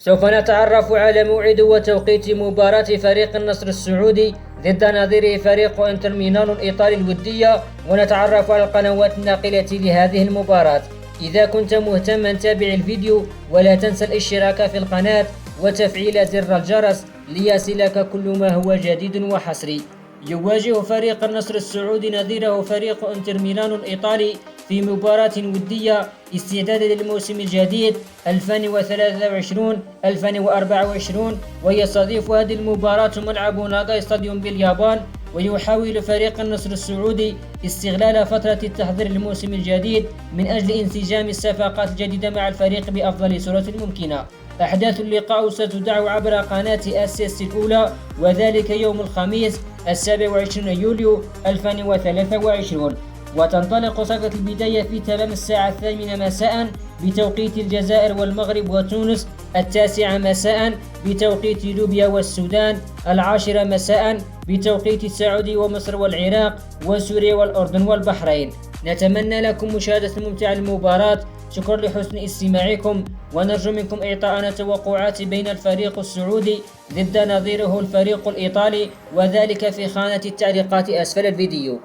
سوف نتعرف على موعد وتوقيت مباراة فريق النصر السعودي ضد نظيره فريق انتر ميلان الإيطالي الودية، ونتعرف على القنوات الناقلة لهذه المباراة. إذا كنت مهتما تابع الفيديو، ولا تنسى الاشتراك في القناة وتفعيل زر الجرس ليصلك كل ما هو جديد وحصري. يواجه فريق النصر السعودي نظيره فريق انتر ميلان الإيطالي في مباراة ودية استعدادا للموسم الجديد 2023-2024، ويستضيف هذه المباراة ملعب ناغاي ستاديوم باليابان. ويحاول فريق النصر السعودي استغلال فترة التحضير للموسم الجديد من أجل انسجام الصفقات الجديدة مع الفريق بأفضل صورة ممكنة. أحداث اللقاء ستذاع عبر قناة أسيس الأولى، وذلك يوم الخميس 27 يوليو 2023. وتنطلق صفقة البداية في تمام الساعة 8 مساء بتوقيت الجزائر والمغرب وتونس، 9 مساء بتوقيت ليبيا والسودان، 10 مساء بتوقيت السعودية ومصر والعراق وسوريا والأردن والبحرين. نتمنى لكم مشاهدة ممتعة للمباراة. شكرا لحسن استماعكم، ونرجو منكم إعطاءنا توقعات بين الفريق السعودي ضد نظيره الفريق الإيطالي، وذلك في خانة التعليقات أسفل الفيديو.